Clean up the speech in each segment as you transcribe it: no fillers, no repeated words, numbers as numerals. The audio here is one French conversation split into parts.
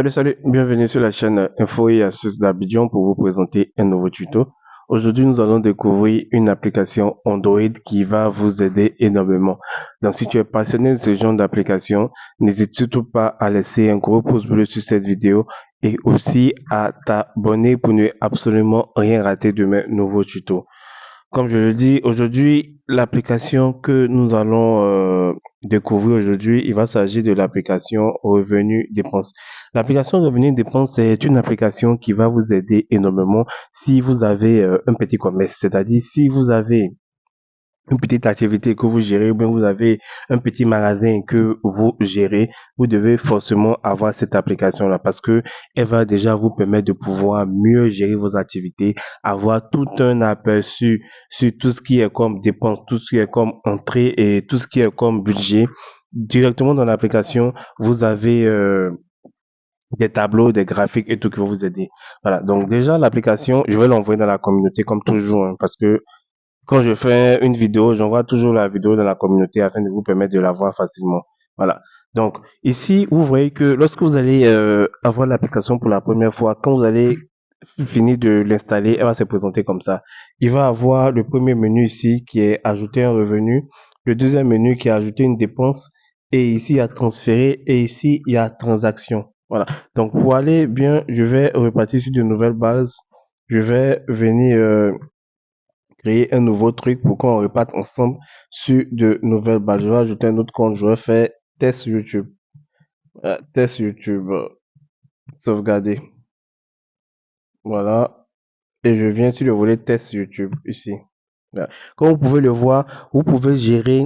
Salut, bienvenue sur la chaîne Info et Astuces d'Abidjan pour vous présenter un nouveau tuto. Aujourd'hui, nous allons découvrir une application Android qui va vous aider énormément. Donc, si tu es passionné de ce genre d'application, n'hésite surtout pas à laisser un gros pouce bleu sur cette vidéo et aussi à t'abonner pour ne absolument rien rater de mes nouveaux tutos. Comme je le dis, aujourd'hui, l'application que nous allons découvrir aujourd'hui, il va s'agir de l'application Revenu Dépenses. L'application Revenu Dépenses, c'est une application qui va vous aider énormément si vous avez un petit commerce, c'est-à-dire si vous avez une petite activité que vous gérez ou bien vous avez un petit magasin que vous gérez, vous devez forcément avoir cette application-là parce que elle va déjà vous permettre de pouvoir mieux gérer vos activités, avoir tout un aperçu sur tout ce qui est comme dépenses, tout ce qui est comme entrée et tout ce qui est comme budget. Directement dans l'application, vous avez des tableaux, des graphiques et tout qui vont vous aider. Voilà. Donc déjà, l'application, je vais l'envoyer dans la communauté comme toujours, hein, parce que quand je fais une vidéo, j'envoie toujours la vidéo dans la communauté afin de vous permettre de la voir facilement. Voilà. Donc, ici, vous voyez que lorsque vous allez avoir l'application pour la première fois, quand vous allez finir de l'installer, elle va se présenter comme ça. Il va avoir le premier menu ici qui est ajouter un revenu, le deuxième menu qui est ajouter une dépense, et ici, il y a transférer, et ici, il y a transaction. Voilà. Donc, pour aller bien, je vais repartir sur de nouvelles bases. Je vais venir créer un nouveau truc pour qu'on reparte ensemble sur de nouvelles bases. Je vais ajouter un autre compte. Je vais faire test YouTube. Test YouTube. Sauvegarder. Voilà. Et je viens sur le volet test YouTube ici. Voilà. Comme vous pouvez le voir, vous pouvez gérer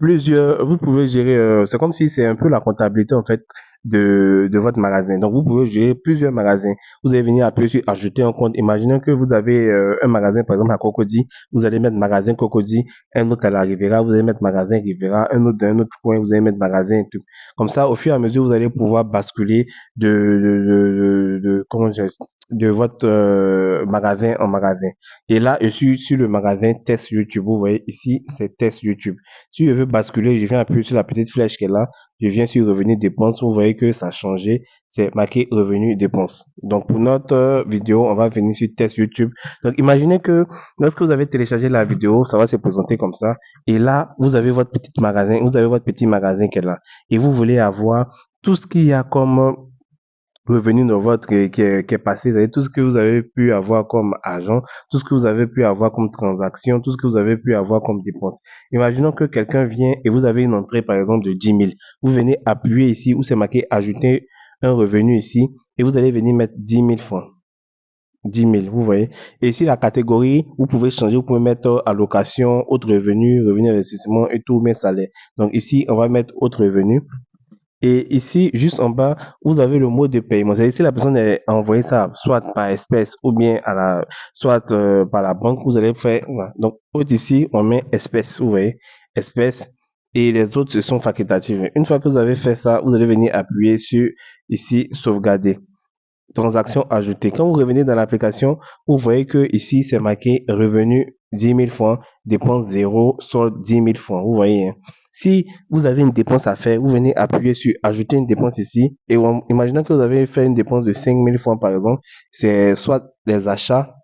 vous pouvez gérer, c'est comme si c'est un peu la comptabilité en fait de votre magasin. Donc vous pouvez gérer plusieurs magasins. Vous allez venir appuyer sur ajouter un compte. Imaginez que vous avez un magasin par exemple à Cocody, vous allez mettre magasin Cocody, un autre à la Riviera, vous allez mettre magasin Riviera, un autre d'un autre coin, vous allez mettre magasin et tout. Comme ça, au fur et à mesure, vous allez pouvoir basculer comment dire, de votre magasin en magasin. Et là, je suis sur le magasin test YouTube. Vous voyez ici, c'est test YouTube. Si je veux basculer, je viens appuyer sur la petite flèche qui est là. Je viens sur revenu dépenses. Vous voyez que ça a changé. C'est marqué revenu dépenses. Donc, pour notre vidéo, on va venir sur test YouTube. Donc, imaginez que lorsque vous avez téléchargé la vidéo, ça va se présenter comme ça. Et là, vous avez votre petit magasin. Vous avez votre petit magasin qui est là. Et vous voulez avoir tout ce qu'il y a comme revenu dans votre qui est passé, c'est-à-dire tout ce que vous avez pu avoir comme argent, tout ce que vous avez pu avoir comme transaction, tout ce que vous avez pu avoir comme dépense. Imaginons que quelqu'un vient et vous avez une entrée par exemple de 10 000. Vous venez appuyer ici où c'est marqué ajouter un revenu ici et vous allez venir mettre 10 000 francs. 10 000, vous voyez. Et ici, la catégorie, vous pouvez changer, vous pouvez mettre allocation, autre revenu, revenu d'investissement et tout, mais salaire. Donc ici, on va mettre autre revenu. Et ici, juste en bas, vous avez le mot de paiement. C'est-à-dire si la personne a envoyé ça soit par espèce ou bien soit par la banque, vous allez faire, voilà. Donc, ici, on met espèce, vous voyez, espèce. Et les autres, ce sont facultatives. Une fois que vous avez fait ça, vous allez venir appuyer sur ici, sauvegarder. Transaction ajoutée. Quand vous revenez dans l'application, vous voyez que ici, c'est marqué revenu 10 000 francs, dépense 0, solde 10 000 francs. Vous voyez, hein. Si vous avez une dépense à faire, vous venez appuyer sur ajouter une dépense ici. Et imaginez que vous avez fait une dépense de 5 000 francs, par exemple. C'est soit les achats,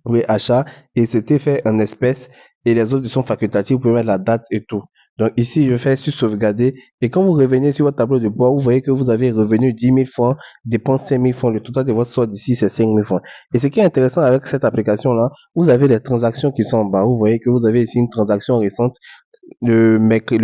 oui, achats, et c'était fait en espèces. Et les autres sont facultatifs. Vous pouvez mettre la date et tout. Donc ici, je fais sur sauvegarder. Et quand vous revenez sur votre tableau de bord, vous voyez que vous avez revenu 10 000 francs, dépense 5 000 francs. Le total de votre solde ici, c'est 5 000 francs. Et ce qui est intéressant avec cette application-là, vous avez les transactions qui sont en bas. Vous voyez que vous avez ici une transaction récente. Le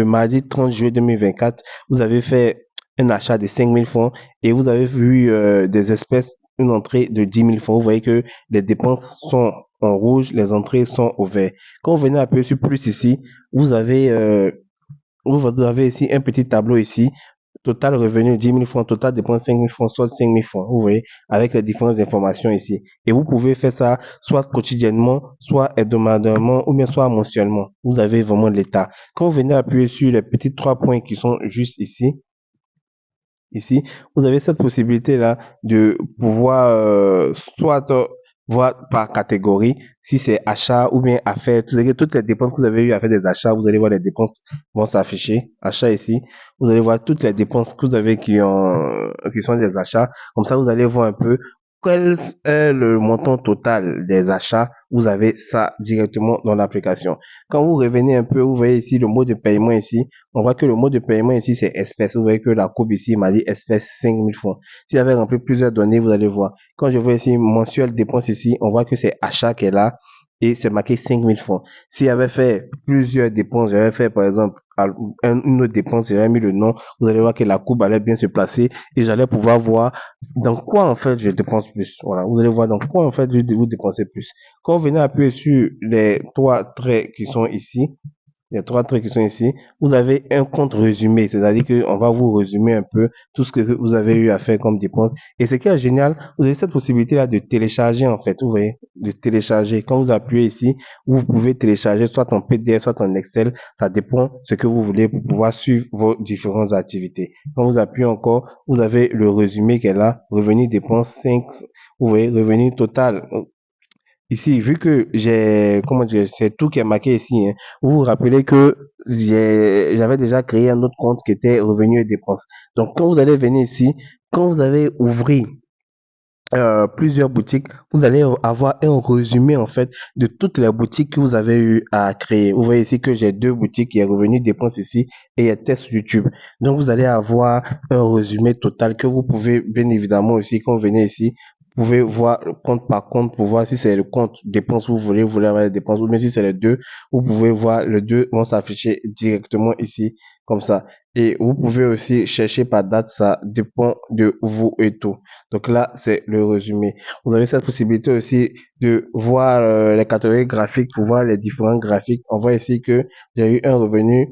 mardi 30 juillet 2024, vous avez fait un achat de 5 000 francs et vous avez vu des espèces, une entrée de 10 000 francs. Vous voyez que les dépenses sont en rouge, les entrées sont au vert. Quand vous venez appuyer sur plus ici, vous avez ici un petit tableau ici. Total revenu 10 000 francs, total dépense 5 000 francs, soit 5 000 francs. Vous voyez, avec les différentes informations ici. Et vous pouvez faire ça soit quotidiennement, soit hebdomadairement, ou bien soit mensuellement. Vous avez vraiment l'état. Quand vous venez appuyer sur les petits trois points qui sont juste ici, vous avez cette possibilité-là de pouvoir soit voir par catégorie si c'est achat ou bien affaires. Toutes les dépenses que vous avez eu à faire des achats, vous allez voir les dépenses vont s'afficher. Achat ici. Vous allez voir toutes les dépenses que vous avez qui sont des achats. Comme ça, vous allez voir un peu quel est le montant total des achats. Vous avez ça directement dans l'application. Quand vous revenez un peu, vous voyez ici le mode de paiement ici. On voit que le mode de paiement ici, c'est espèce. Vous voyez que la courbe ici m'a dit espèce 5 000 francs. Si j'avais rempli plusieurs données, vous allez voir. Quand je vois ici mensuel dépense ici, on voit que c'est achat qui est là et c'est marqué 5 000 francs. Si j'avais fait plusieurs dépenses, j'avais fait par exemple une autre dépense, j'avais mis le nom, vous allez voir que la courbe allait bien se placer et j'allais pouvoir voir dans quoi en fait je dépense plus. Voilà, vous allez voir dans quoi en fait vous dépensez plus. Quand vous venez appuyer sur les trois traits qui sont ici, les trois trucs qui sont ici. Vous avez un compte résumé, c'est-à-dire qu'on va vous résumer un peu tout ce que vous avez eu à faire comme dépenses. Et ce qui est génial, vous avez cette possibilité-là de télécharger, en fait, vous voyez, de télécharger. Quand vous appuyez ici, vous pouvez télécharger soit en PDF, soit en Excel. Ça dépend de ce que vous voulez pour pouvoir suivre vos différentes activités. Quand vous appuyez encore, vous avez le résumé qui est là, revenu dépenses 5, vous voyez, revenu total. Ici, vu que comment dire, c'est tout qui est marqué ici, hein. Vous vous rappelez que j'avais déjà créé un autre compte qui était revenus et dépenses. Donc, quand vous allez venir ici, quand vous allez ouvrir plusieurs boutiques, vous allez avoir un résumé en fait de toutes les boutiques que vous avez eu à créer. Vous voyez ici que j'ai deux boutiques, il y a revenus dépenses ici et il y a test YouTube. Donc vous allez avoir un résumé total que vous pouvez bien évidemment aussi quand vous venez ici, vous pouvez voir compte par compte pour voir si c'est le compte dépenses vous voulez avoir les dépenses ou bien si c'est les deux, vous pouvez voir les deux vont s'afficher directement ici comme ça. Et vous pouvez aussi chercher par date, ça dépend de vous et tout. Donc là, c'est le résumé. Vous avez cette possibilité aussi de voir les catégories graphiques pour voir les différents graphiques. On voit ici que j'ai eu un revenu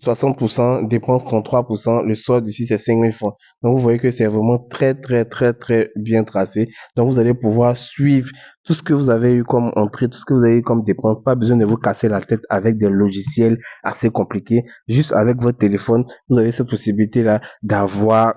60%, dépenses 33%, le solde ici c'est 5 000 francs. Donc vous voyez que c'est vraiment très très très très bien tracé. Donc vous allez pouvoir suivre tout ce que vous avez eu comme entrée, tout ce que vous avez eu comme dépense. Pas besoin de vous casser la tête avec des logiciels assez compliqués. Juste avec votre téléphone, vous avez cette possibilité là d'avoir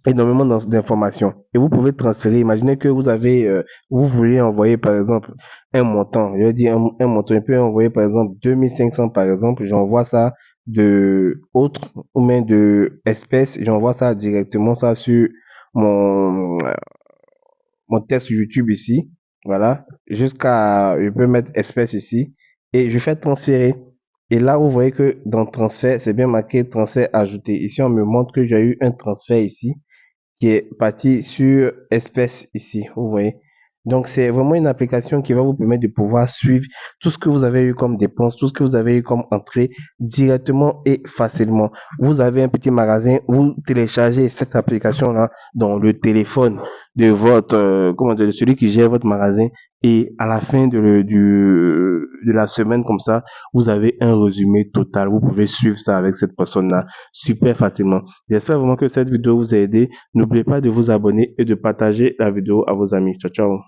énormément d'informations et vous pouvez transférer. Imaginez que vous voulez envoyer par exemple un montant, je vais dire un montant, je peux envoyer par exemple 2500 par exemple, j'envoie ça de autre ou même de espèces, j'envoie ça directement ça sur mon, mon test YouTube ici, voilà, je peux mettre espèce ici et je fais transférer. Et là, vous voyez que dans transfert, c'est bien marqué transfert ajouté. Ici, on me montre que j'ai eu un transfert ici qui est parti sur espèce ici, vous voyez. Donc, c'est vraiment une application qui va vous permettre de pouvoir suivre tout ce que vous avez eu comme dépense, tout ce que vous avez eu comme entrée directement et facilement. Vous avez un petit magasin, vous téléchargez cette application-là dans le téléphone de votre, comment dire, de celui qui gère votre magasin et à la fin de la semaine comme ça, vous avez un résumé total. Vous pouvez suivre ça avec cette personne-là super facilement. J'espère vraiment que cette vidéo vous a aidé. N'oubliez pas de vous abonner et de partager la vidéo à vos amis. Ciao, ciao.